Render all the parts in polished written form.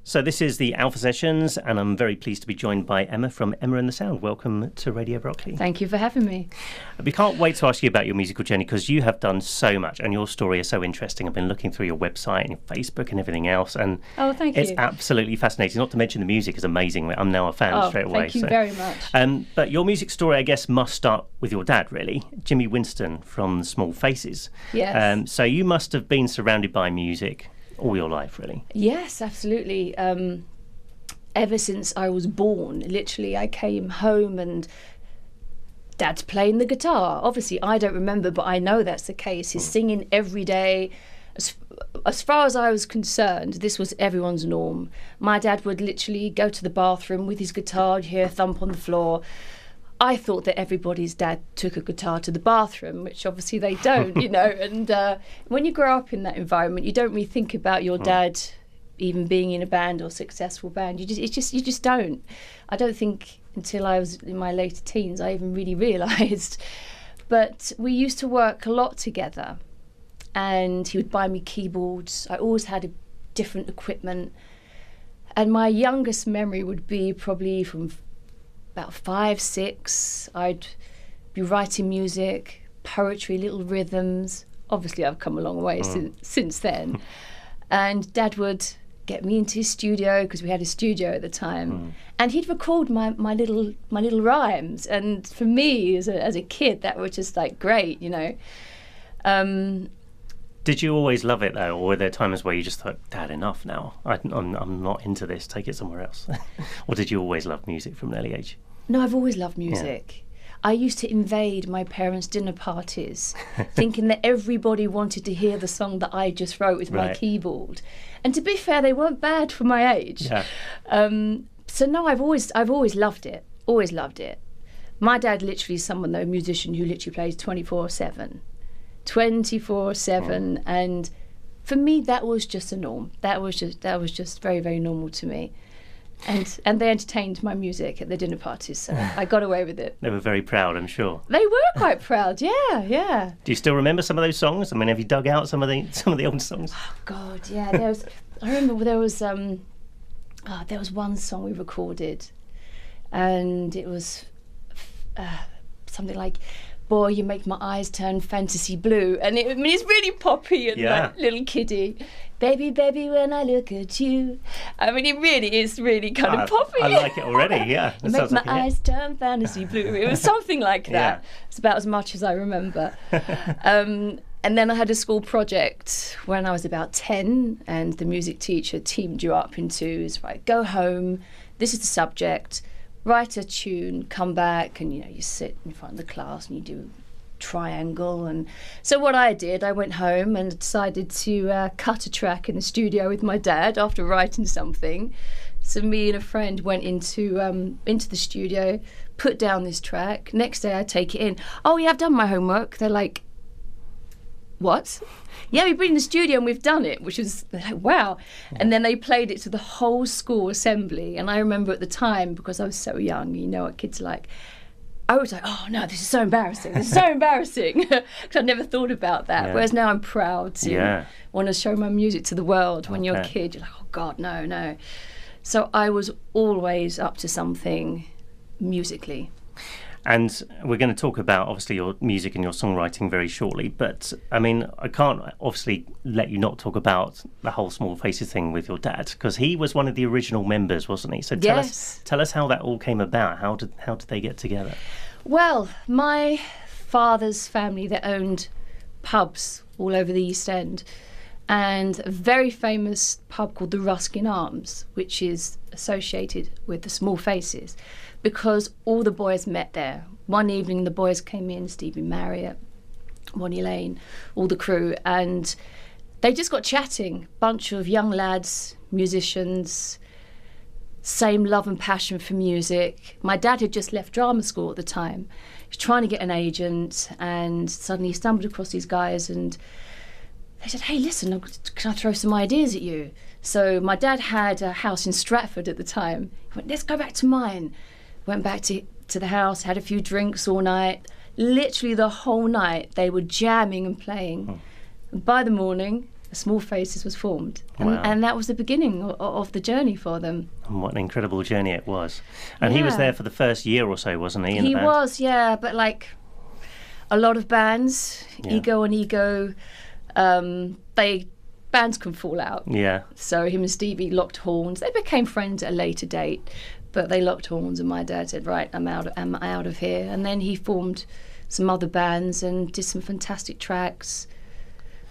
So this is the Alpha Sessions, and I'm very pleased to be joined by Emma from Emma and the Sound. Welcome to Radio Brockley. Thank you for having me. We can't wait to ask you about your musical journey because you have done so much and your story is so interesting. I've been looking through your website and your Facebook and everything else, and it's absolutely fascinating. Not to mention the music is amazing. I'm now a fan straight away. Thank you very much. But your music story, I guess, must start with your dad, really, Jimmy Winston from the Small Faces. Yes. So you must have been surrounded by music all your life, really. Yes, absolutely. Ever since I was born, literally, I came home and Dad's playing the guitar. Obviously, I don't remember, but I know that's the case. He's singing every day. As far as I was concerned, this was everyone's norm. My dad would literally go to the bathroom with his guitar, you'd hear a thump on the floor. I thought that everybody's dad took a guitar to the bathroom, which obviously they don't, you know. And when you grow up in that environment, you don't really think about your dad even being in a band or successful band. You just don't. I don't think until I was in my later teens I even really realised. But we used to work a lot together, and he would buy me keyboards. I always had a different equipment, and my youngest memory would be probably from about 5, 6. I'd be writing music, poetry, little rhythms. Obviously, I've come a long way since then. And Dad would get me into his studio, because we had a studio at the time, and he'd record my little rhymes. And for me, as a kid, that was just like great, you know. Did you always love it though, or were there times where you just thought, "Dad, enough now. I'm not into this. Take it somewhere else." Or did you always love music from an early age? No, I've always loved music. Yeah. I used to invade my parents' dinner parties, thinking that everybody wanted to hear the song that I just wrote with my keyboard. And to be fair, they weren't bad for my age. Yeah. So no, I've always loved it. Always loved it. My dad literally is someone, though, a musician who literally plays 24/7. 24/7, and for me that was just a norm. That was just very, very normal to me. And they entertained my music at the dinner parties, so I got away with it. They were very proud, I'm sure. They were quite proud, yeah. Do you still remember some of those songs? I mean, have you dug out some of the old songs? Oh God, yeah. I remember there was one song we recorded, and it was something like, "Boy, you make my eyes turn fantasy blue," and it's really poppy and like little kiddie. "Baby, baby, when I look at you." I mean, it really is really kind of poppy. I like it already. Yeah, you make my eyes turn fantasy blue. It was something like that. Yeah. It's about as much as I remember. And then I had a school project when I was about 10, and the music teacher teamed you up into, right, go home. This is the subject. Write a tune, come back, and you sit in front of the class and you do triangle. And so what I did, I went home and decided to cut a track in the studio with my dad after writing something. So me and a friend went into the studio, put down this track. Next day I take it in. "Oh yeah, I've done my homework." They're like, "What?" "Yeah, we've been in the studio and we've done it," which was like, wow. And then they played it to the whole school assembly. And I remember at the time, because I was so young, you know what kids are like, I was like, "Oh no, this is so embarrassing. This is so embarrassing." Because I'd never thought about that. Yeah. Whereas now I'm proud to want to show my music to the world. When you're a kid, you're like, "Oh God, no." So I was always up to something musically. And we're going to talk about, obviously, your music and your songwriting very shortly. But, I mean, I can't obviously let you not talk about the whole Small Faces thing with your dad, because he was one of the original members, wasn't he? So tell us how that all came about. How did they get together? Well, my father's family, they owned pubs all over the East End. And a very famous pub called the Ruskin Arms, which is associated with the Small Faces, because all the boys met there. One evening the boys came in, Stevie Marriott, Bonnie Lane, all the crew, and they just got chatting. Bunch of young lads, musicians, same love and passion for music. My dad had just left drama school at the time. He was trying to get an agent, and suddenly he stumbled across these guys, and they said, "Hey, listen, can I throw some ideas at you?" So my dad had a house in Stratford at the time. He went, "Let's go back to mine." Went back to the house, had a few drinks all night. Literally the whole night they were jamming and playing. And by the morning, Small Faces was formed. Wow. And that was the beginning of the journey for them. And what an incredible journey it was. And he was there for the first year or so, wasn't he? He was, yeah, but like a lot of bands, ego and ego, bands can fall out. Yeah. So him and Stevie locked horns. They became friends at a later date, but they locked horns, and my dad said, right, I'm out of here. And then he formed some other bands and did some fantastic tracks.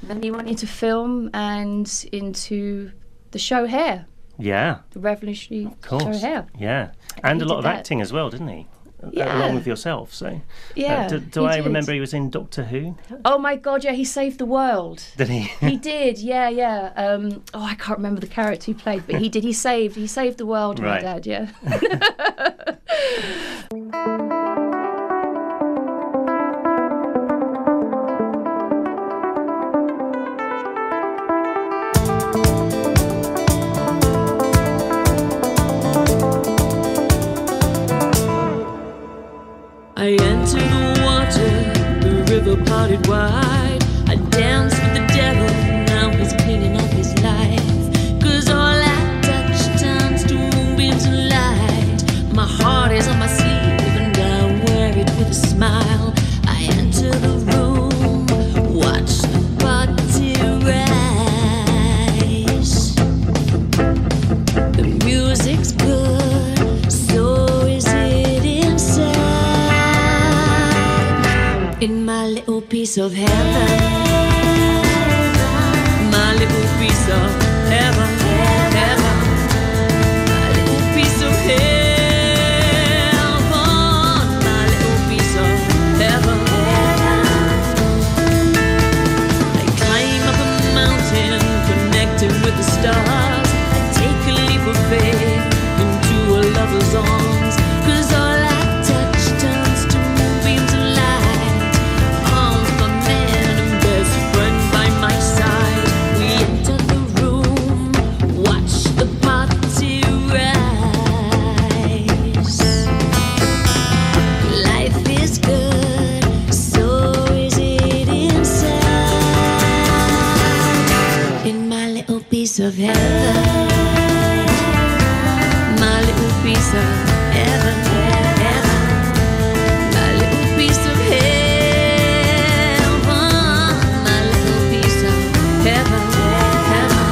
And then he went into film and into the show Hair. Yeah. The revolutionary show Hair. Yeah. And a lot of acting as well, didn't he? Yeah. Along with yourself. So yeah. Do I remember he was in Doctor Who? Oh my God, yeah, he saved the world. Did he? He did, yeah. I can't remember the character he played, but he did. He saved the world, right. My dad, yeah. I entered the water, the river parted wide. I danced with the devil, now he's cleaning up his life. 'Cause all I touch turns to moonbeams of light. My heart is on my sleeve and I wear it with a smile. I enter the room, watch the party rise. The music's good, so is it inside. In my little piece of heaven, my little piece of heaven, heaven, my little piece of heaven, my little piece of heaven. I climb up a mountain, connecting with the stars. I take a leap of faith into a lover's arms. 'Cause all I touch turns to moonbeams of light. Arms of a man and best friend by my side. We enter the room, watch the party rise. Life is good, so is it inside. In my little piece of heaven, my little piece of heaven, heaven, my little piece of heaven, my little piece of heaven, heaven.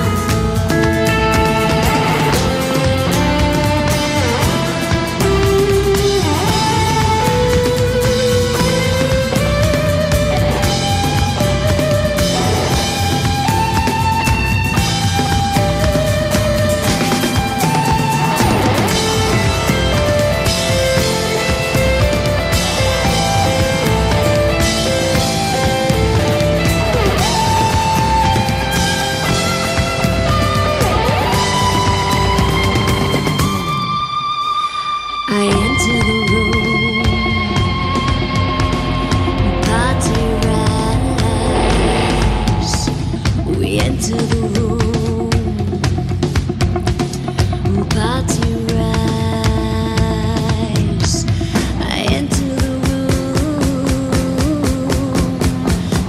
I enter the room, party rise. We enter the room, party rise. I enter the room,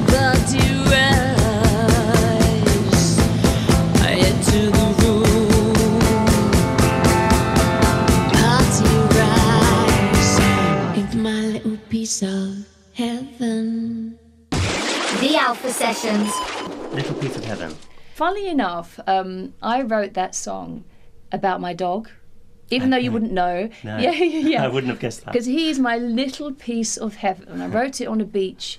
party rise. I enter the room, party rise. Into my little piece of heaven. The Alpha Sessions. Little Piece of Heaven. Funnily enough, I wrote that song about my dog, even though you wouldn't know. No. Yeah. I wouldn't have guessed that. Because he's my little piece of heaven. I wrote it on a beach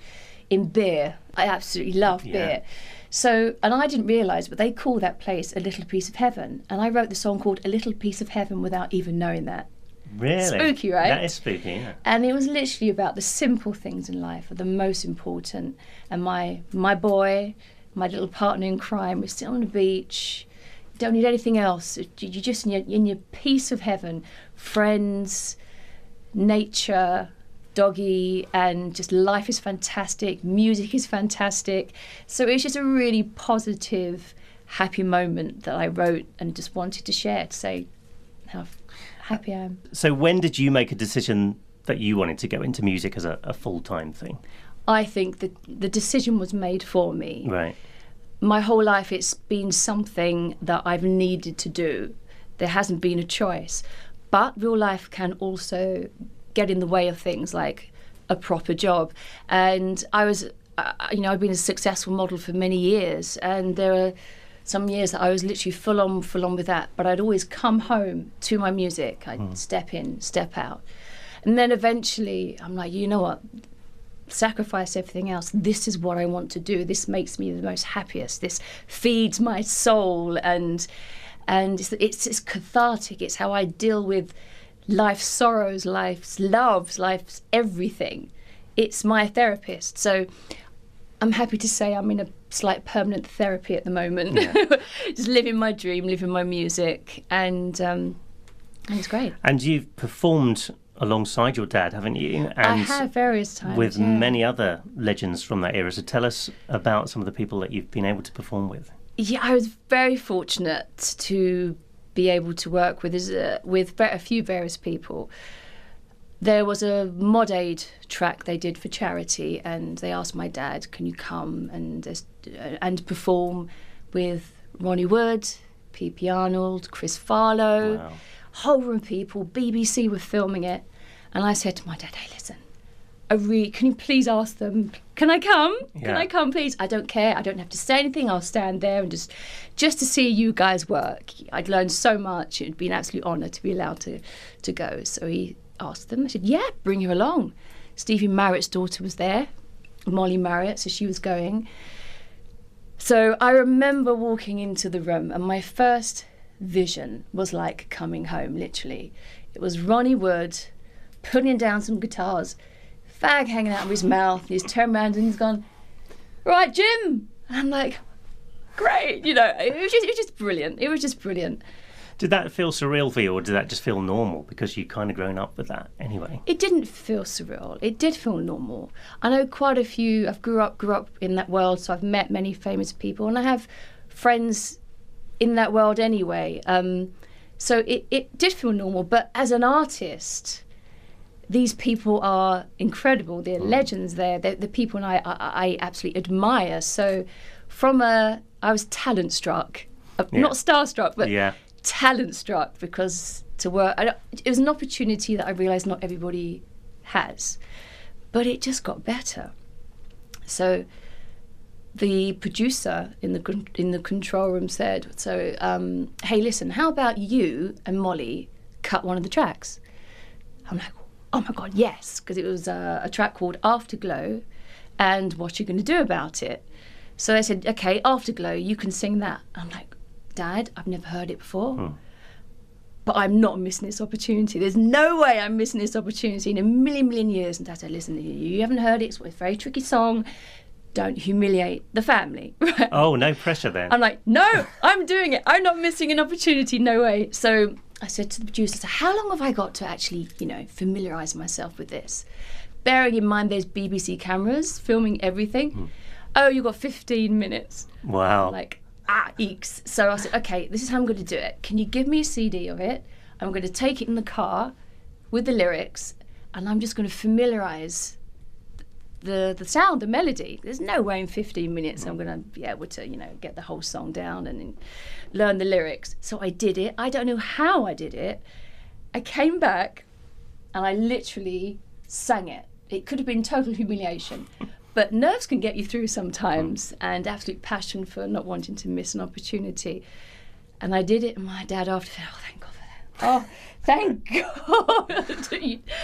in Beer. I absolutely love Beer. So, and I didn't realise, but they call that place a little piece of heaven. And I wrote the song called A Little Piece of Heaven without even knowing that. Really? Spooky, right? That is spooky, yeah. And it was literally about the simple things in life are the most important. And my boy, my little partner in crime, we're sitting on the beach. You don't need anything else. You're just in your piece of heaven. Friends, nature, doggy, and just life is fantastic. Music is fantastic. So it's just a really positive, happy moment that I wrote and just wanted to share to say how happy I am. So when did you make a decision that you wanted to go into music as a full-time thing? I think that the decision was made for me. Right. my whole life it's been something that I've needed to do. There hasn't been a choice. But real life can also get in the way of things like a proper job. And I was, I've been a successful model for many years, and there are some years that I was literally full on with that. But I'd always come home to my music. I'd step in, step out. And then eventually I'm like, you know what? Sacrifice everything else. This is what I want to do. This makes me the most happiest. This feeds my soul, and it's cathartic. It's how I deal with life's sorrows, life's loves, life's everything. It's my therapist. So I'm happy to say I'm in a slight permanent therapy at the moment. Yeah. Just living my dream, living my music, and it's great. And you've performed alongside your dad, haven't you? And I have various times. With many other legends from that era. So tell us about some of the people that you've been able to perform with. Yeah, I was very fortunate to be able to work with a few various people. There was a Mod Aid track they did for charity, and they asked my dad, can you come and perform with Ronnie Wood, P.P. Arnold, Chris Farlow, whole room of people. BBC were filming it. And I said to my dad, hey, listen, can you please ask them, can I come? Yeah. Can I come, please? I don't care. I don't have to say anything. I'll stand there and just to see you guys work. I'd learned so much. It'd be an absolute honour to be allowed to go. So he asked them. I said, yeah, bring her along. Stevie Marriott's daughter was there, Molly Marriott, so she was going. So I remember walking into the room, and my first vision was like coming home, literally. It was Ronnie Wood putting down some guitars, fag hanging out of his mouth. He's turned around and he's gone, right, Jim. And I'm like, great. It was just brilliant. It was just brilliant. Did that feel surreal for you, or did that just feel normal because you'd kind of grown up with that anyway? It didn't feel surreal. It did feel normal. I know quite a few. I've grew up in that world, so I've met many famous people, and I have friends in that world anyway. So it did feel normal. But as an artist, these people are incredible. They're legends. They're the people I absolutely admire. So I was talent struck, not starstruck, but talent struck, because to work, it was an opportunity that I realised not everybody has, but it just got better. So the producer in the control room said, hey, listen, how about you and Molly cut one of the tracks? I'm like, oh my God, yes, because it was a track called Afterglow, and what you're going to do about it. So they said, okay, Afterglow, you can sing that. I'm like, Dad, I've never heard it before, but I'm not missing this opportunity. There's no way I'm missing this opportunity in a million years. And Dad said, listen, you haven't heard it. It's a very tricky song. Don't humiliate the family. Right? Oh, no pressure then. I'm like, no, I'm doing it. I'm not missing an opportunity. No way. So I said to the producer, so how long have I got to actually, familiarise myself with this? Bearing in mind there's BBC cameras filming everything. Oh, you've got 15 minutes. Wow. I'm like, eeks. So I said, okay, this is how I'm going to do it. Can you give me a CD of it? I'm going to take it in the car with the lyrics, and I'm just going to familiarise the sound, the melody. There's no way in 15 minutes I'm going to be able to, get the whole song down and learn the lyrics. So I did it. I don't know how I did it. I came back and I literally sang it. It could have been total humiliation, but nerves can get you through sometimes, and absolute passion for not wanting to miss an opportunity. And I did it, and my dad after said, oh, thank God for that. Oh, thank God.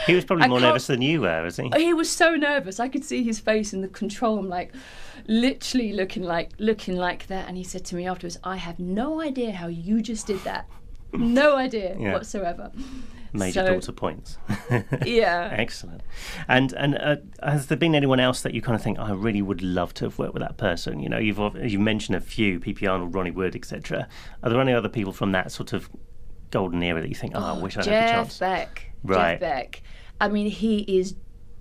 He was probably more nervous than you were, wasn't he? He was so nervous. I could see his face in the control. I'm like, literally looking like that. And he said to me afterwards, I have no idea how you just did that. No idea whatsoever. Major daughter points. Yeah. Excellent. And has there been anyone else that you kind of think, I really would love to have worked with that person? You've mentioned a few, P.P. Arnold, Ronnie Wood, etc. Are there any other people from that sort of golden era that you think, I wish I had the chance? Jeff Beck. Right. Jeff Beck. I mean, he is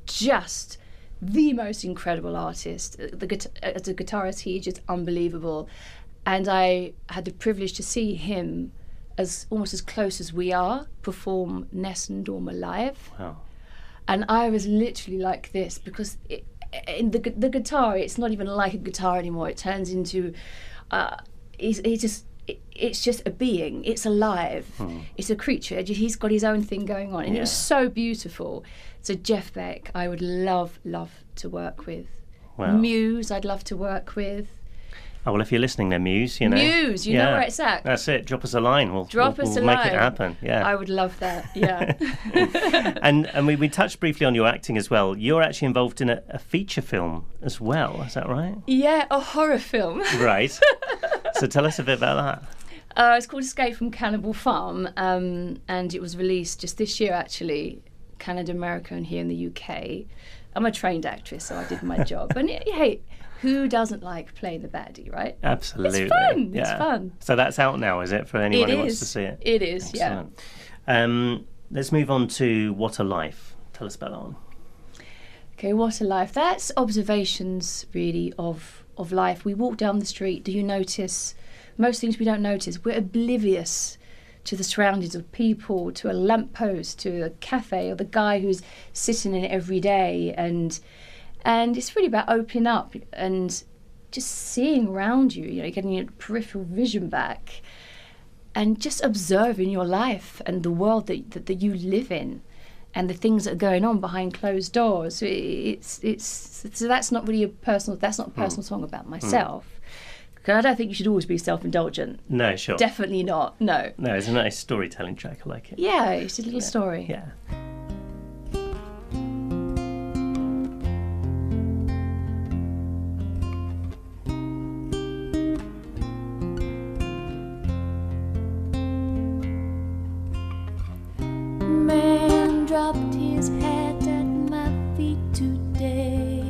just the most incredible artist. As a guitarist, he is just unbelievable. And I had the privilege to see him almost as close as we are perform Ness and Dorma live. Wow. And I was literally like this, because in the guitar, it's not even like a guitar anymore. It turns into, it's just a being. It's alive. It's a creature. He's got his own thing going on, and it was so beautiful. So Jeff Beck, I would love to work with. Wow. Muse, I'd love to work with. Oh, well, if you're listening there, Muse, you know. Muse, you know where it's at. That's it. Drop us a line. We'll make it happen. Yeah. I would love that. Yeah. And we touched briefly on your acting as well. You're actually involved in a feature film as well. Is that right? Yeah, a horror film. Right. So tell us a bit about that. It's called Escape from Cannibal Farm, and it was released just this year, actually. Canada, America, and here in the UK. I'm a trained actress, so I did my job. And hey, who doesn't like playing the baddie, right? Absolutely. It's fun. Yeah. It's fun. So that's out now, is it, for anyone who wants to see it? It is. Excellent. Yeah. Let's move on to What a Life. Tell us about that one. Okay, What a Life. That's observations, really, of life. We walk down the street. Do you notice? Most things we don't notice. We're oblivious to the surroundings of people, to a lamppost, to a cafe, or the guy who's sitting in it every day. And it's really about opening up and just seeing around you, you know, getting your peripheral vision back and just observing your life and the world that you live in and the things that are going on behind closed doors. So that's not really a personal song about myself. I don't think you should always be self-indulgent. No, sure. Definitely not, no. No, it's a nice storytelling track, I like it. Yeah, it's a little story. Yeah. Man dropped his hat at my feet today,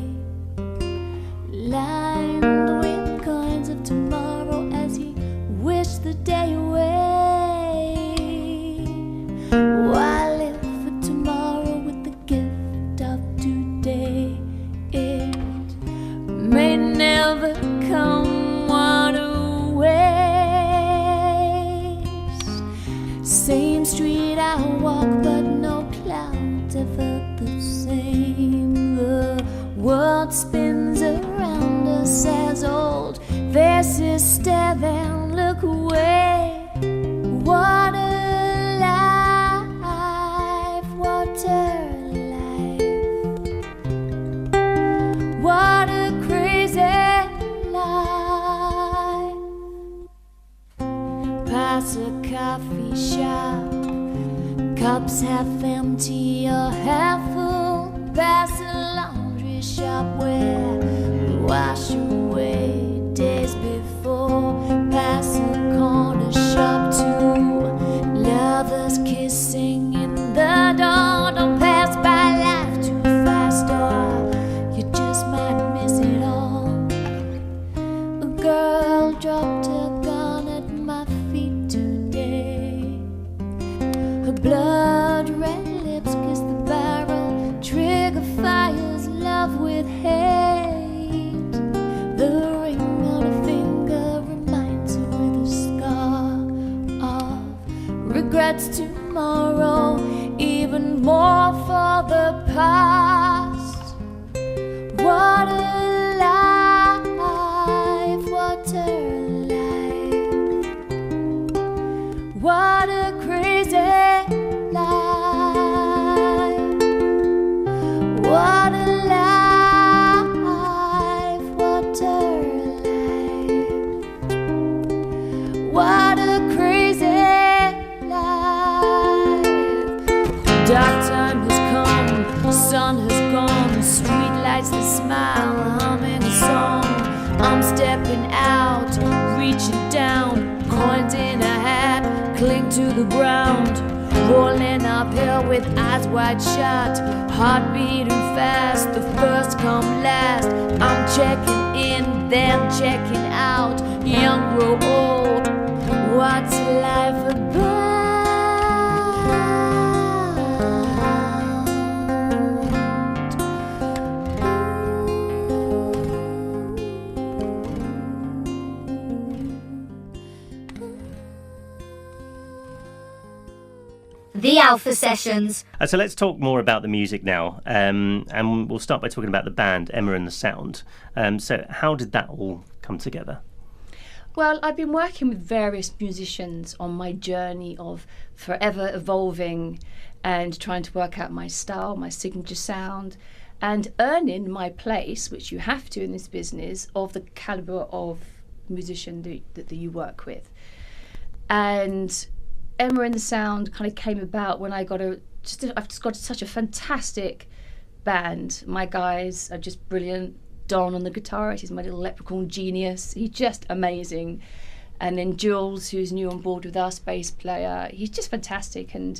lined with coins of tomorrow as he wished the day away. Why live for tomorrow with the gift of today? It may never come, what a waste. Same street I walk, but no clouds ever the same. The world spins around us as old faces stare and look away. What a life, what a life, what a crazy life. Pass a coffee shop, cups half empty or half full. Pass a laundry shop where we wash away days before. Pass a corner shop too, lovers kissing in the dawn. Don't pass by life too fast or you just might miss it all. A girl dropped her gun at my feet today. Her blood red lips kiss the barrel, trigger fires love with hate. The ring on her finger reminds her with a scar of regrets tomorrow, even more for the past. What a life, what a life, what a crazy life, what a life, what a life, what a crazy life. Dark time has come, the sun has gone, street lights that smile, humming a song. I'm stepping out, reaching down, coins in a hat, cling to the ground. Rolling uphill with eyes wide shut, heart beating fast, the first come last. I'm checking in, then checking out, young grow old, what's life about? The Alpha Sessions. So let's talk more about the music now, and we'll start by talking about the band, Emma and the Sound. So how did that all come together? Well, I've been working with various musicians on my journey of forever evolving and trying to work out my style, my signature sound, and earning my place, which you have to in this business, of the calibre of musician that you work with. And Emma and the Sound kind of came about when I've just got such a fantastic band. My guys are just brilliant. Don on the guitar, he's my little leprechaun genius. He's just amazing. And then Jules, who's new on board with us, bass player. He's just fantastic and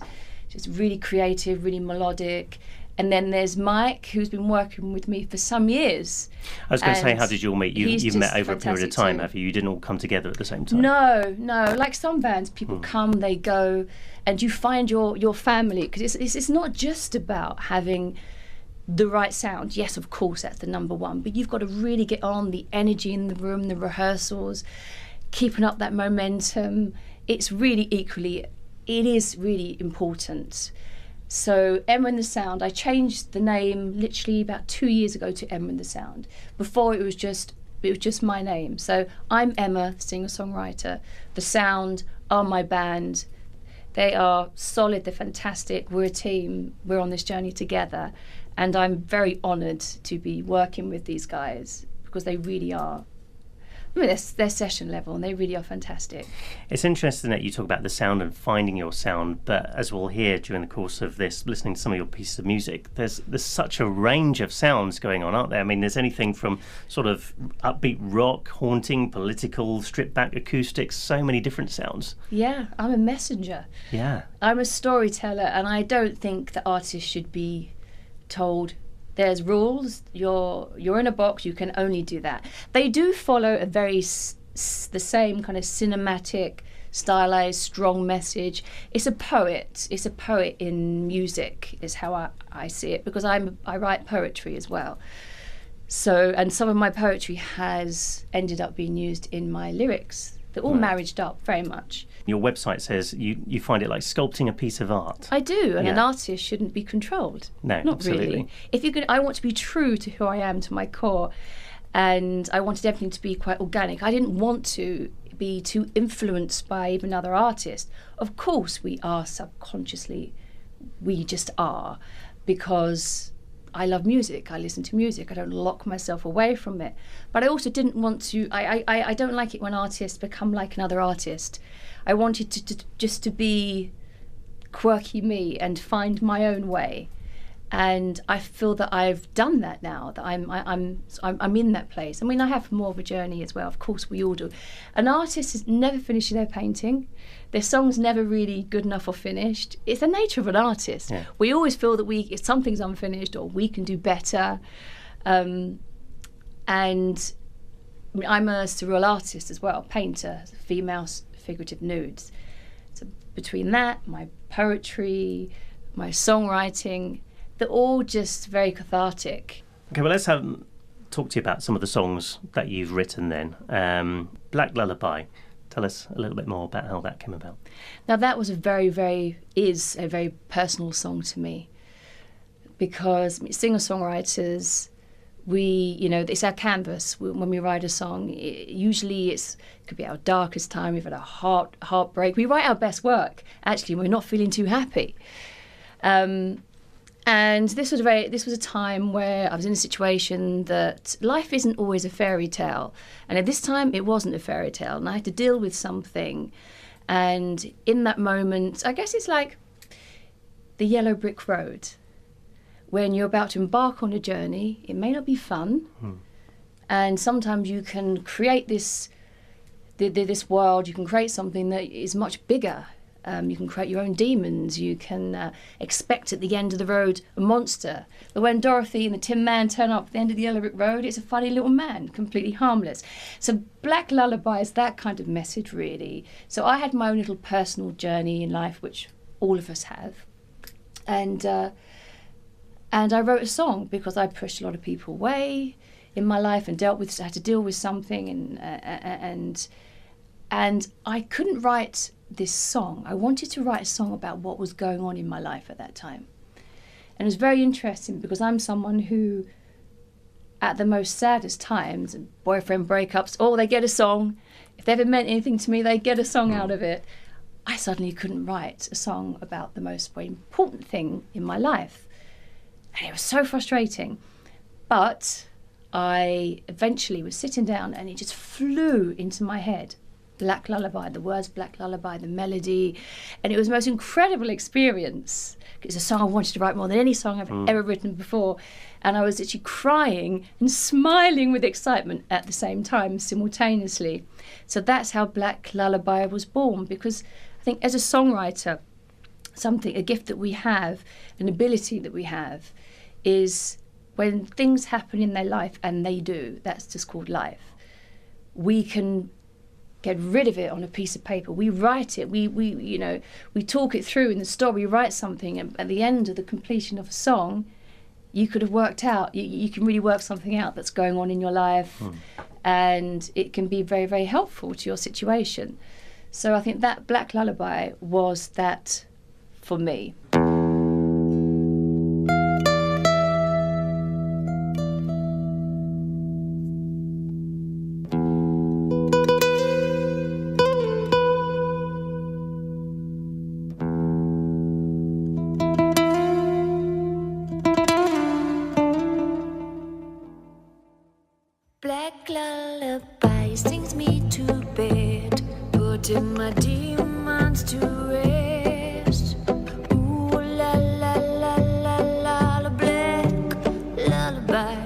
just really creative, really melodic. And then there's Mike, who's been working with me for some years. I was going to say, how did you all meet? You've met over a period of time, too. have you? You didn't all come together at the same time? No. Like some bands, people come, they go, and you find your family. Because it's not just about having the right sound. Yes, of course, that's the number one. But you've got to really get on, the energy in the room, the rehearsals, keeping up that momentum. It is really important. So Emma and the Sound, I changed the name literally about 2 years ago to Emma and the Sound. Before it was just my name. So I'm Emma, singer-songwriter. The Sound are my band. They are solid, they're fantastic. We're a team. We're on this journey together. And I'm very honoured to be working with these guys because they really are. I mean, they're session level and they really are fantastic. It's interesting that you talk about the sound and finding your sound, but as we'll hear during the course of this, listening to some of your pieces of music, there's such a range of sounds going on, aren't there? I mean, there's anything from sort of upbeat rock, haunting, political, stripped back acoustics, so many different sounds. Yeah, I'm a messenger. Yeah. I'm a storyteller, and I don't think that artists should be told there's rules, you're in a box, you can only do that. They do follow a very the same kind of cinematic, stylized, strong message. It's a poet in music is how I see it, because I write poetry as well. So, and some of my poetry has ended up being used in my lyrics. They're all married up very much. Your website says you find it like sculpting a piece of art. I do, and an artist shouldn't be controlled. No, not absolutely. Really. I want to be true to who I am, to my core, and I wanted everything to be quite organic. I didn't want to be too influenced by even other artists. Of course, we are subconsciously. We just are, because I love music. I listen to music. I don't lock myself away from it. But I also didn't want to. I don't like it when artists become like another artist. I wanted to just to be quirky me and find my own way. And I feel that I've done that now. That I'm in that place. I mean, I have more of a journey as well. Of course, we all do. An artist is never finishing their painting. Their song's never really good enough or finished. It's the nature of an artist. Yeah. We always feel that if something's unfinished or we can do better. And I mean, I'm a surreal artist as well, painter, female figurative nudes. So between that, my poetry, my songwriting, they're all just very cathartic. Okay, well, let's talk to you about some of the songs that you've written then. Black Lullaby. Tell us a little bit more about how that came about. Now, that was a very personal song to me, because singer-songwriters, it's our canvas. When we write a song, usually it could be our darkest time. We've had a heartbreak. We write our best work, actually, when we're not feeling too happy. And this was a time where I was in a situation that life isn't always a fairy tale. And at this time, it wasn't a fairy tale. And I had to deal with something. And in that moment, I guess it's like the yellow brick road. When you're about to embark on a journey, it may not be fun. And sometimes you can create this world, you can create something that is much bigger. You can create your own demons. You can expect at the end of the road a monster. But when Dorothy and the Tin Man turn up at the end of the yellow brick road, it's a funny little man, completely harmless. So Black Lullaby is that kind of message, really. So I had my own little personal journey in life, which all of us have. And I wrote a song because I pushed a lot of people away in my life and had to deal with something, and I couldn't write this song. I wanted to write a song about what was going on in my life at that time. And it was very interesting because I'm someone who, at the most saddest times, boyfriend breakups, they get a song. If they ever meant anything to me, they get a song out of it. I suddenly couldn't write a song about the most important thing in my life. And it was so frustrating. But I eventually was sitting down and it just flew into my head. Black Lullaby, the words Black Lullaby, the melody. And it was the most incredible experience. It's a song I wanted to write more than any song I've ever written before. And I was actually crying and smiling with excitement at the same time, simultaneously. So that's how Black Lullaby was born, because I think as a songwriter, a gift that we have, an ability that we have, is when things happen in their life, and they do, that's just called life, we can get rid of it on a piece of paper. We write it, we talk it through in the story, we write something, and at the end of the completion of a song, you could have worked out, you can really work something out that's going on in your life, and it can be very, very helpful to your situation. So I think that Black Lullaby was that for me. Black lullaby sings me to bed, putting my demons to rest. Ooh la la la la la, black lullaby.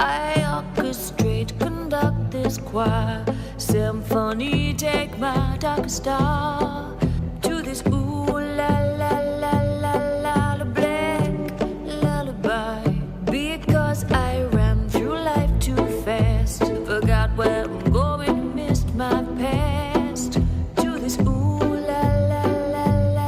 I orchestrate, conduct this choir, symphony, take my darkest star to this ooh la la la la la, black lullaby. Because I ran through life too fast, forgot where I'm going, missed my past, to this ooh la la la la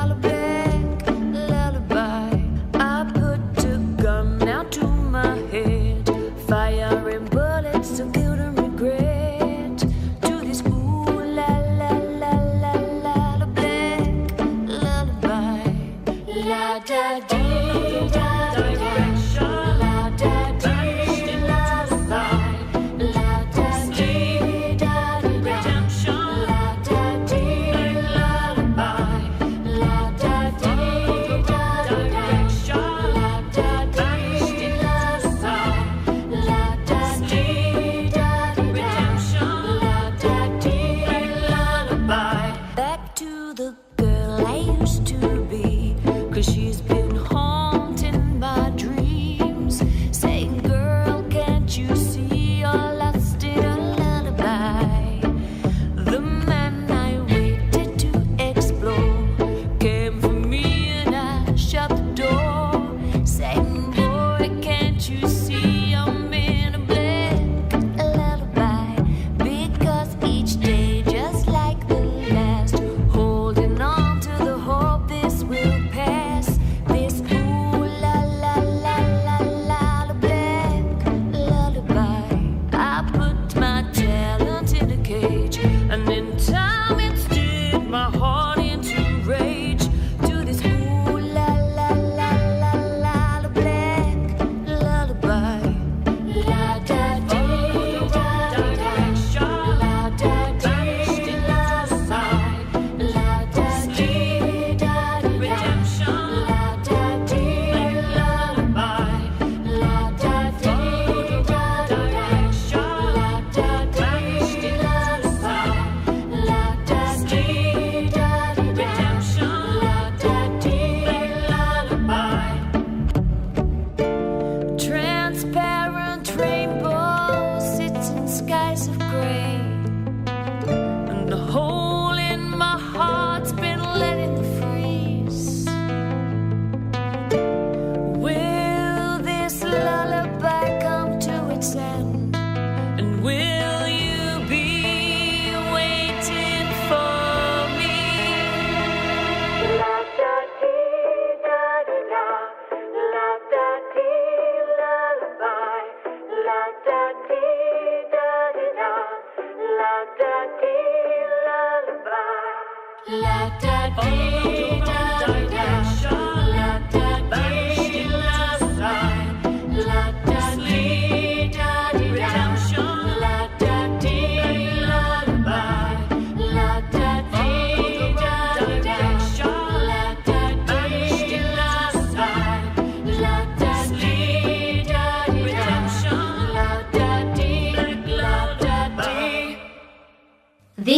la, black lullaby. I put a gun now to my head, firing bullets of guilt and regret, to this ooh la la la la la, black lullaby. La da dee da da da, la da dee lullaby. La da dee da da da, la da dee lullaby. La da dee da da da, la da dee lullaby. La da dee da da da, la da dee lullaby. Back to the girl I used to be, 'cause she's been home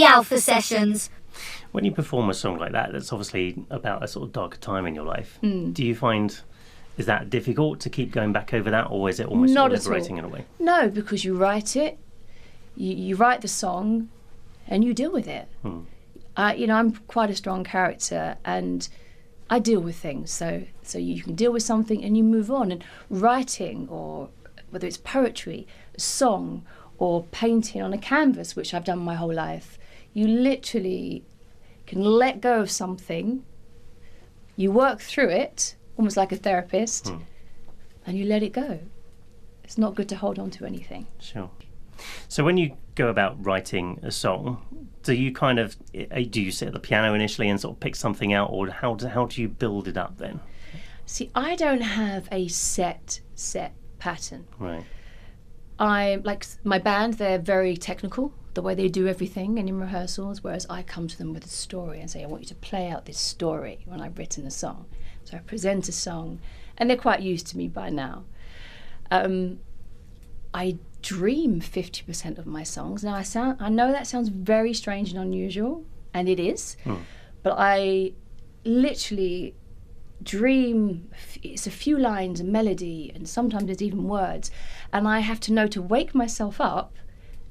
Alpha Sessions. When you perform a song like that, that's obviously about a sort of darker time in your life. Do you find, is that difficult to keep going back over that, or is it almost Not liberating at all. in a way? No, because you write it, you write the song, and you deal with it. I'm quite a strong character, and I deal with things. So you can deal with something and you move on. And writing, or whether it's poetry, a song, or painting on a canvas, which I've done my whole life, you literally can let go of something, you work through it, almost like a therapist, and you let it go. It's not good to hold on to anything. Sure. So when you go about writing a song, do you sit at the piano initially and sort of pick something out, or how do you build it up then? See, I don't have a set pattern. Right. I like my band, they're very technical, the way they do everything and in rehearsals, whereas I come to them with a story and say, I want you to play out this story when I've written a song. So I present a song, and they're quite used to me by now. I dream 50% of my songs. Now I know that sounds very strange and unusual, and it is, but I literally dream, it's a few lines, a melody, and sometimes it's even words, and I have to know to wake myself up,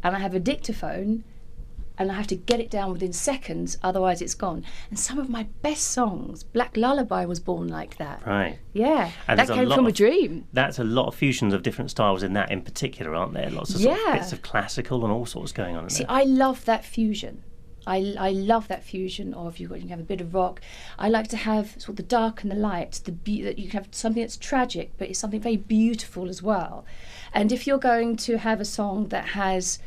and I have a dictaphone, and I have to get it down within seconds, otherwise it's gone. And some of my best songs, Black Lullaby was born like that. Right. Yeah, And that came from a dream. That's a lot of fusions of different styles in that in particular, aren't there? Lots of sort of bits of classical and all sorts going on in See, there. I love that fusion. I love that fusion of you can have a bit of rock. I like to have sort of the dark and the light, that you can have something that's tragic, but it's something very beautiful as well. And if you're going to have a song that has,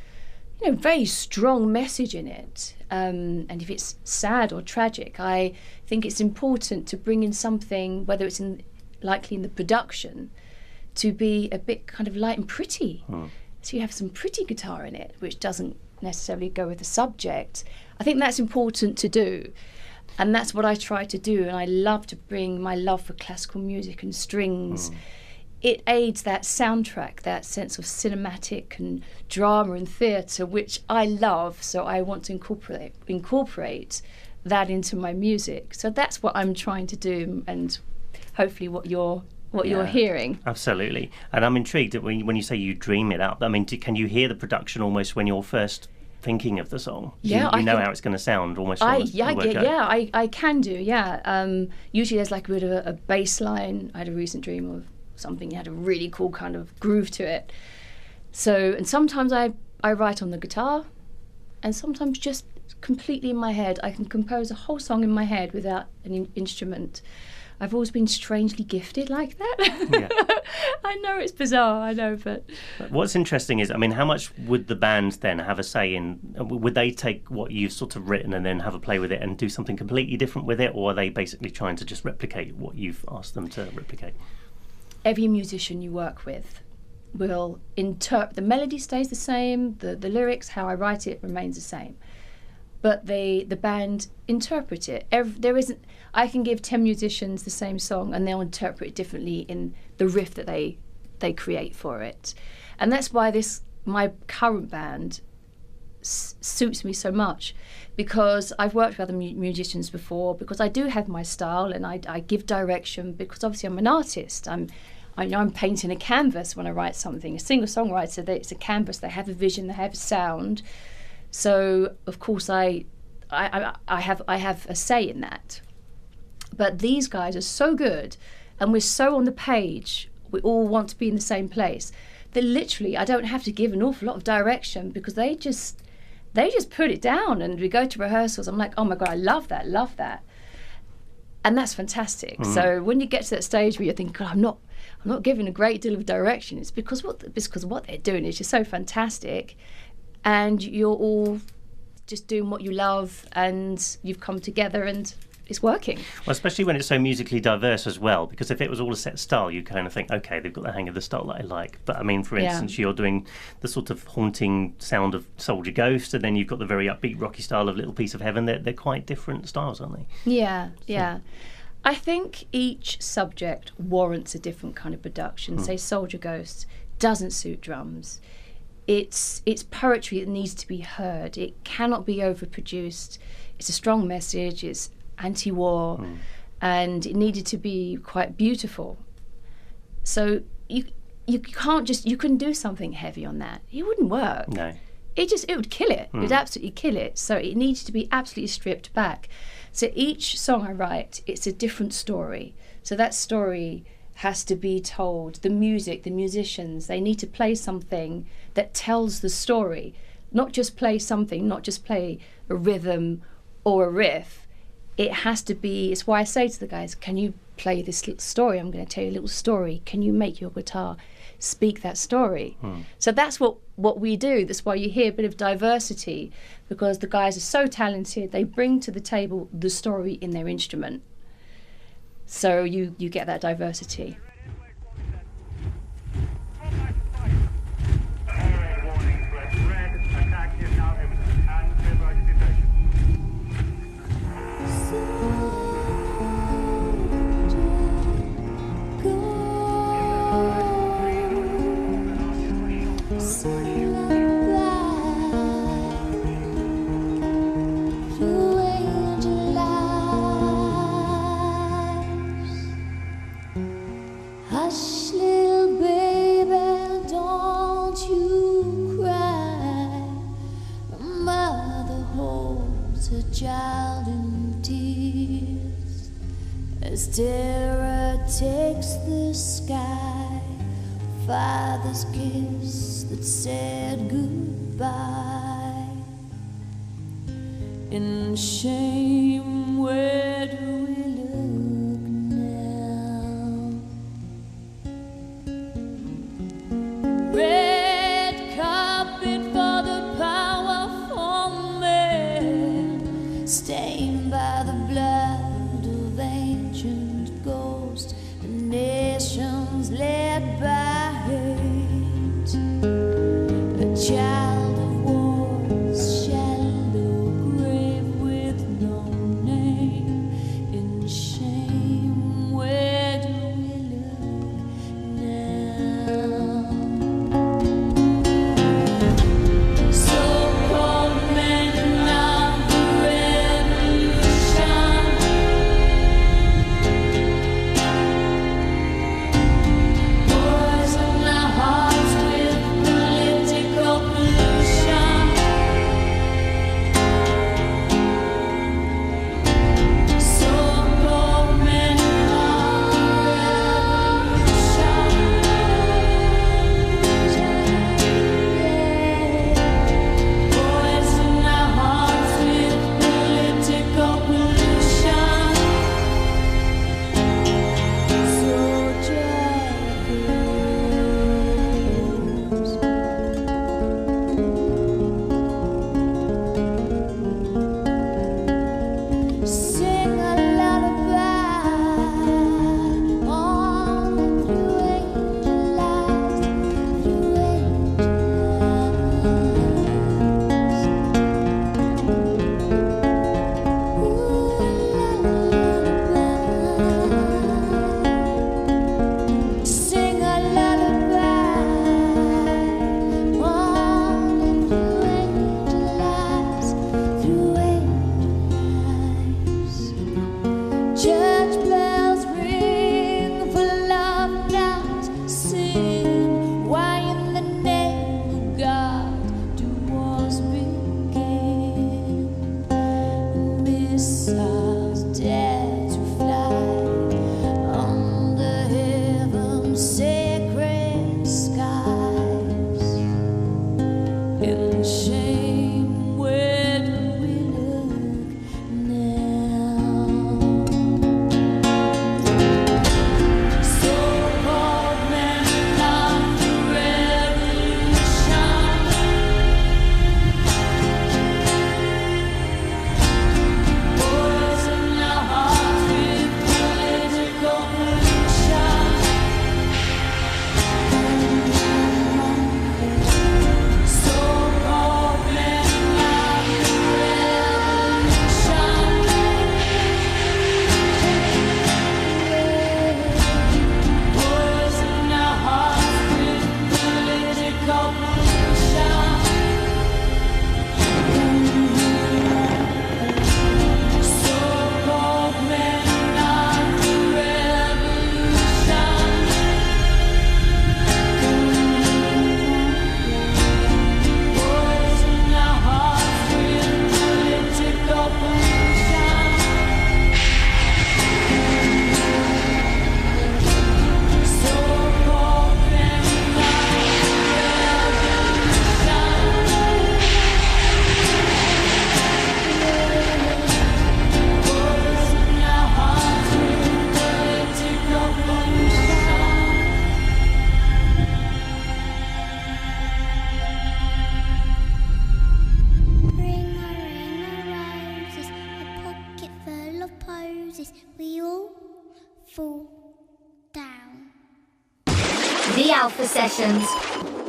very strong message in it, and if it's sad or tragic, I think it's important to bring in something, whether it's likely in the production, to be a bit kind of light and pretty. So you have some pretty guitar in it, which doesn't necessarily go with the subject. I think that's important to do, and that's what I try to do. And I love to bring my love for classical music and strings. It aids that soundtrack, that sense of cinematic and drama and theatre, which I love. So I want to incorporate that into my music. So that's what I'm trying to do, and hopefully what you're hearing. Absolutely. And I'm intrigued that when you say you dream it up, I mean, can you hear the production almost when you're first thinking of the song? Yeah, you know how it's going to sound almost. I can do. Yeah. Usually there's like a bit of a bass line. I had a recent dream of something that had a really cool kind of groove to it. So, and sometimes I write on the guitar, and sometimes just completely in my head. I can compose a whole song in my head without an instrument. I've always been strangely gifted like that. Yeah. I know it's bizarre, I know, but... What's interesting is, I mean, how much would the band then have a say in... Would they take what you've sort of written and then have a play with it and do something completely different with it, or are they basically trying to just replicate what you've asked them to replicate? Every musician you work with will interpret... The melody stays the same, the lyrics, how I write it remains the same. But the band interpret it. I can give 10 musicians the same song and they'll interpret it differently in the riff that they create for it. And that's why my current band suits me so much, because I've worked with other musicians before, because I do have my style and I give direction, because obviously I'm an artist. I'm painting a canvas when I write something. A singer-songwriter, it's a canvas. They have a vision, they have a sound. So of course I have a say in that. But these guys are so good, and we're so on the page. We all want to be in the same place. That literally I don't have to give an awful lot of direction, because they just put it down, and we go to rehearsals. I'm like, oh my God, I love that. And that's fantastic. So when you get to that stage where you think, God, I'm not giving a great deal of direction, it's because what they're doing is just so fantastic. And you're all just doing what you love, and you've come together and it's working. Well, especially when it's so musically diverse as well, because if it was all a set style, you kind of think, okay, they've got the hang of the style that I like. But I mean, for instance, you're doing the sort of haunting sound of Soldier Ghost, and then you've got the very upbeat rocky style of Little Piece of Heaven. They're quite different styles, aren't they? Yeah. I think each subject warrants a different kind of production. Say Soldier Ghost doesn't suit drums. it's poetry that needs to be heard. It cannot be overproduced. It's a strong message. It's anti-war, and it needed to be quite beautiful. So you couldn't do something heavy on that. It wouldn't work. No. It would kill it. It would absolutely kill it. So it needed to be absolutely stripped back. So each song I write, it's a different story. So that story has to be told. The music, the musicians, they need to play something that tells the story. Not just play something, not just play a rhythm or a riff. It has to be, it's why I say to the guys, can you play this little story? I'm going to tell you a little story. Can you make your guitar speak that story? So that's what we do. That's why you hear a bit of diversity, because the guys are so talented. They bring to the table the story in their instrument. So you get that diversity. Hush, little baby, don't you cry. A mother holds her child in tears as terror takes the sky. Father's kiss that said goodbye. In shame, where do we look now? Red carpet for the powerful man, stained by the blood of ancient ghosts, the nations led by hate. A child of war's shallow grave with no name fall down. The Alpha Sessions.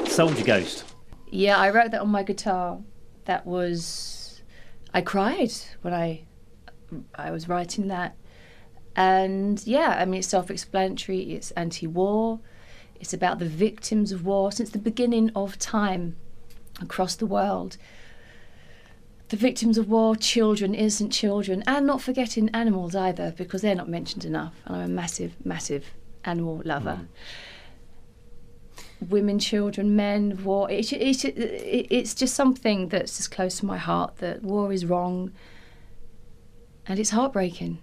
Soldier Ghost. Yeah, I wrote that on my guitar. That was... I cried when I was writing that. And yeah, I mean, it's self-explanatory. It's anti-war. It's about the victims of war since the beginning of time across the world. The victims of war, children, innocent children, and not forgetting animals either, because they're not mentioned enough. And I'm a massive, massive animal lover. Women, children, men, war. It's just something that's just close to my heart, that war is wrong and it's heartbreaking.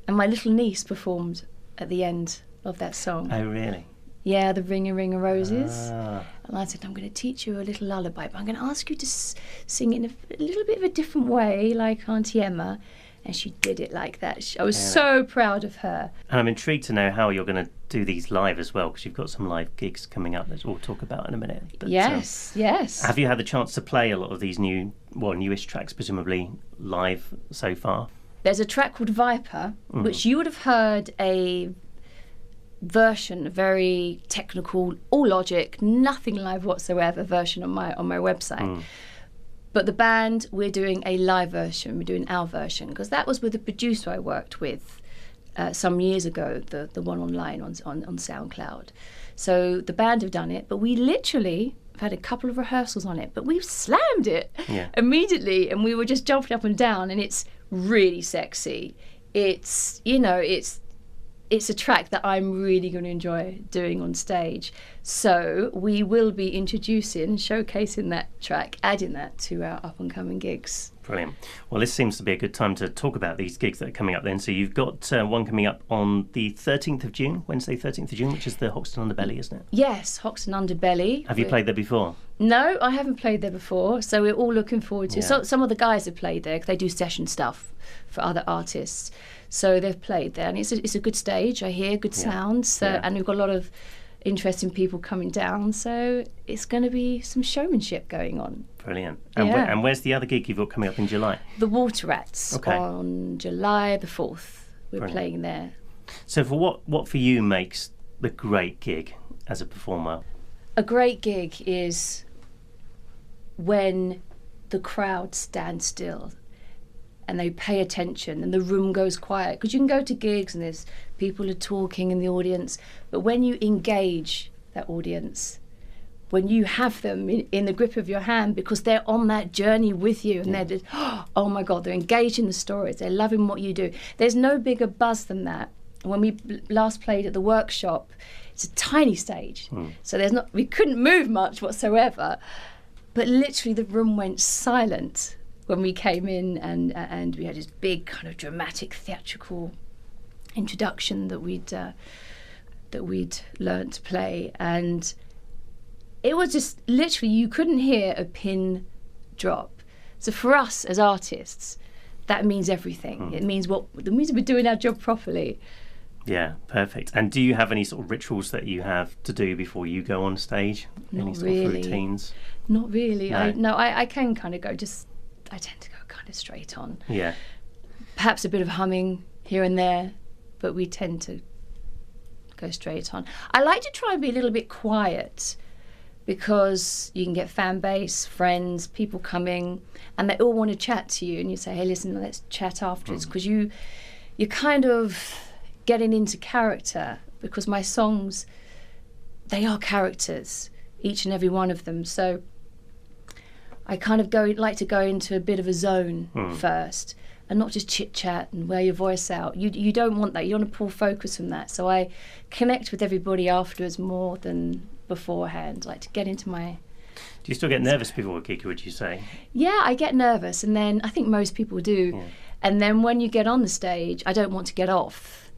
And my little niece performed at the end of that song. Oh, really? Yeah, the Ring a Ring of Roses. And I said, I'm going to teach you a little lullaby, but I'm going to ask you to sing it in a little bit of a different way, like Auntie Emma. And she did it like that. I was so proud of her. And I'm intrigued to know how you're going to do these live as well, because you've got some live gigs coming up that we'll talk about in a minute. But, yes. Have you had the chance to play a lot of these newish tracks, presumably live so far? There's a track called Viper, which you would have heard a version, a very technical, all Logic, nothing live whatsoever version on my website. But the band, we're doing a live version. We're doing our version, because that was with a producer I worked with some years ago, the one online on SoundCloud. So the band have done it, but we literally have had a couple of rehearsals on it, but we've slammed it immediately, and we were just jumping up and down, and it's really sexy. It's a track that I'm really going to enjoy doing on stage. So we will be introducing, showcasing that track, adding that to our up-and-coming gigs. Brilliant. Well, this seems to be a good time to talk about these gigs that are coming up then. So you've got one coming up on the 13th of June, Wednesday 13th of June, which is the Hoxton Underbelly, isn't it? Yes, Hoxton Underbelly. Have you played there before? No, I haven't played there before, so we're all looking forward to it. So some of the guys have played there, 'cause they do session stuff for other artists. So they've played there, and it's a good stage, I hear, good sounds, and we've got a lot of interesting people coming down, so it's going to be some showmanship going on. Brilliant. And where's the other gig you've got coming up in July? The Water Rats on July the 4th. We're playing there. So for what for you makes the great gig as a performer? A great gig is when the crowd stands still and they pay attention and the room goes quiet, because you can go to gigs and there's people are talking in the audience, but when you engage that audience, when you have them in the grip of your hand, because they're on that journey with you, and they're just, oh my God, they're engaged in the stories, they're loving what you do. There's no bigger buzz than that. When we last played at the workshop, it's a tiny stage, so we couldn't move much whatsoever, but literally the room went silent when we came in, and we had this big kind of dramatic theatrical introduction that we'd learned to play, and it was just literally, you couldn't hear a pin drop. So for us as artists, that means everything. It means we're doing our job properly. Yeah, perfect. And do you have any sort of rituals that you have to do before you go on stage? Any sort of routines? Not really. No. I can kind of go, I tend to go kind of straight on. Yeah. Perhaps a bit of humming here and there, but we tend to go straight on. I like to try and be a little bit quiet, because you can get fan base, friends, people coming, and they all want to chat to you, and you say, hey, listen, let's chat afterwards, because you're kind of getting into character, because my songs, they are characters, each and every one of them. So I kind of like to go into a bit of a zone first, and not just chit chat and wear your voice out. You don't want that. You want to pull focus from that. So I connect with everybody afterwards more than beforehand. Like to get into my... Do you still get nervous before a gig, would you say? Yeah, I get nervous, and then I think most people do. Yeah. And then when you get on the stage, I don't want to get off.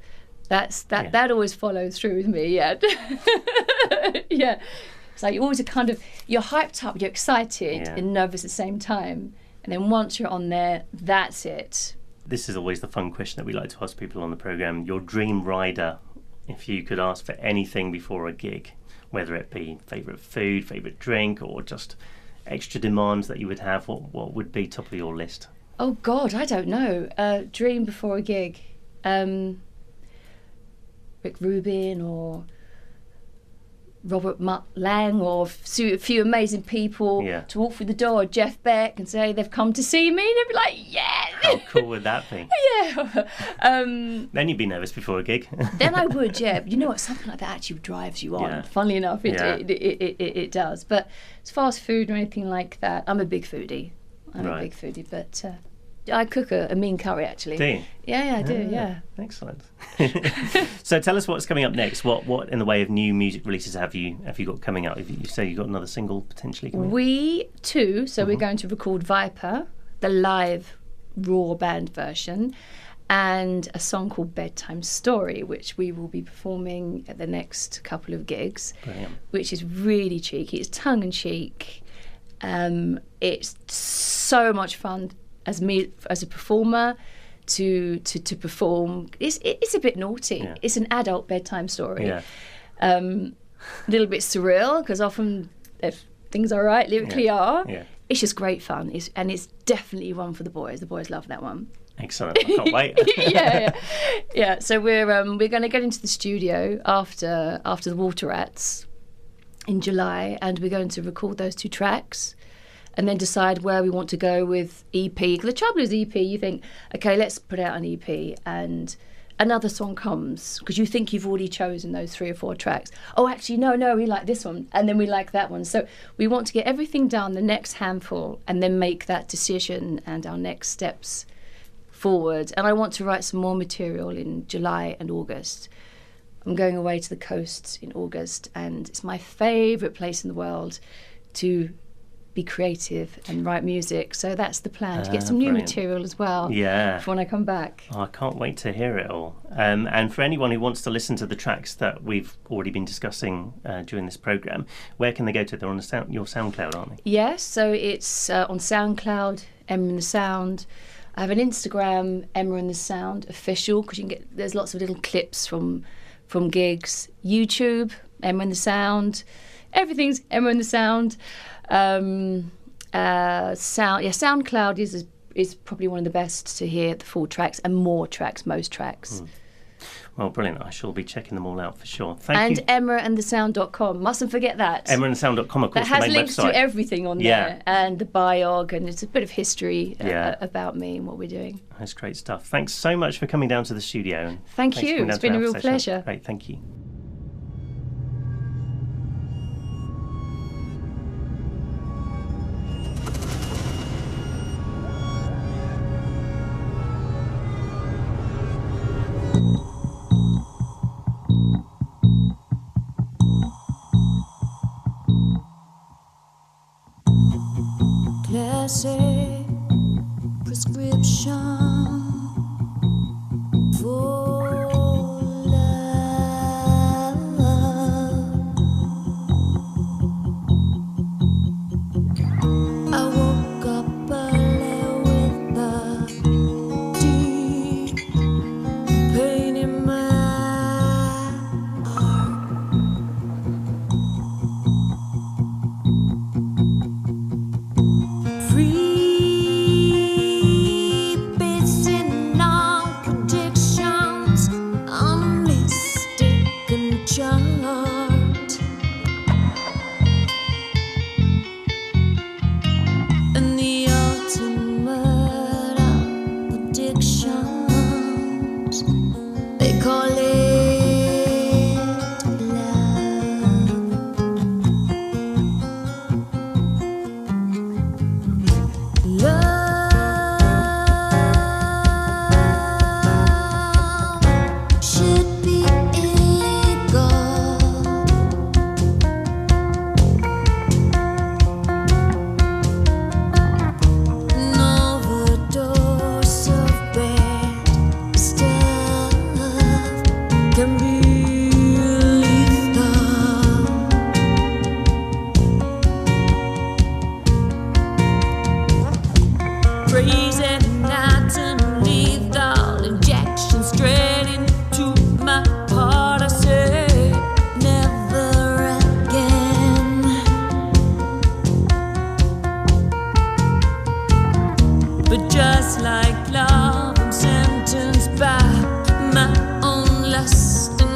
That always follows through with me. Yeah. Yeah. It's like you always you're hyped up, you're excited and nervous at the same time. And then once you're on there, that's it. This is always the fun question that we like to ask people on the programme. Your dream rider, if you could ask for anything before a gig, whether it be favourite food, favourite drink, or just extra demands that you would have, what would be top of your list? Oh God, I don't know. Dream before a gig. Rick Rubin or Robert Mutt Lang or a few amazing people to walk through the door, Jeff Beck, and say they've come to see me, and they'd be like, yeah. How cool would that be? Yeah. Then you'd be nervous before a gig. Then I would, yeah. But you know what? Something like that actually drives you on. Yeah. Funnily enough, it does. But as fast food or anything like that, I'm a big foodie. But I cook a mean curry, actually. Do you? Yeah, I do, yeah. Excellent. So tell us what's coming up next. What in the way of new music releases have you got coming up? You say you've got another single potentially coming up? We too, so we're going to record Viper, the live raw band version, and a song called Bedtime Story, which we will be performing at the next couple of gigs. Brilliant. Which is really cheeky. It's tongue-in-cheek. It's so much fun as me as a performer to perform. It's a bit naughty. Yeah. It's an adult bedtime story. Yeah. A little bit surreal, because often if things are right lyrically are. Yeah. It's just great fun. It's definitely one for the boys. The boys love that one. Excellent. I can't wait. yeah. So we're going to get into the studio after the Water Rats in July, and we're going to record those 2 tracks and then decide where we want to go with EP. The trouble is EP, you think, okay, let's put out an EP, and another song comes because you think you've already chosen those 3 or 4 tracks. Oh, actually, no, we like this one, and then we like that one. So we want to get everything done, the next handful, and then make that decision and our next steps forward. And I want to write some more material in July and August. I'm going away to the coast in August, and it's my favourite place in the world to be creative and write music. So that's the plan, to get some new material as well for when I come back. Oh, I can't wait to hear it all. And for anyone who wants to listen to the tracks that we've already been discussing during this programme, where can they go to? They're on your SoundCloud, aren't they? Yes, so it's on SoundCloud, Emma and the Sound. I have an Instagram, Emma and the Sound official, because there's lots of little clips from gigs. YouTube, Emma and the Sound. Everything's Emma and the Sound. SoundCloud is probably one of the best to hear the full tracks and most tracks. Well, brilliant. I shall be checking them all out for sure. Thank you. And emmaandthesound.com. Mustn't forget that. Emmaandthesound.com, of course, that has the main links website. to everything on there, and the biog, and it's a bit of history about me and what we're doing. That's great stuff. Thanks so much for coming down to the studio. And Thank you. It's been a real pleasure. Great, thank you. Classic prescription for love. I woke up early with a deep pain in my heart. Free basing on predictions, unmistaken chart, and the ultimate of predictions. They call it love should be illegal. An overdose of bad stuff can be lethal. Crazy nights and lethal injections straight into my heart. I say never again. But just like love, I'm sentenced by my own lust and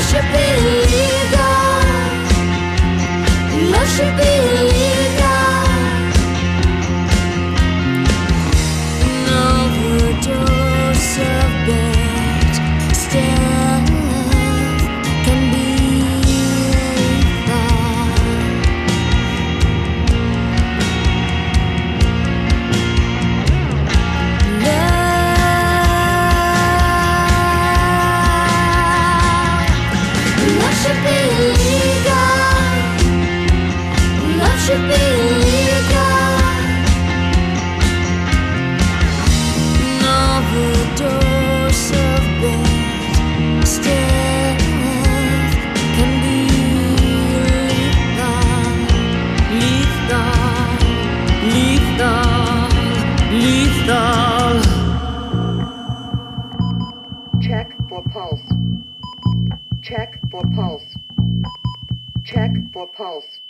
should be illegal. Love should be illegal. An overdose of bad stuff can be lethal. Love should be illegal. Love should be illegal. An overdose of bad stuff can be lethal. Check for pulse. Check for pulse. Check for pulse.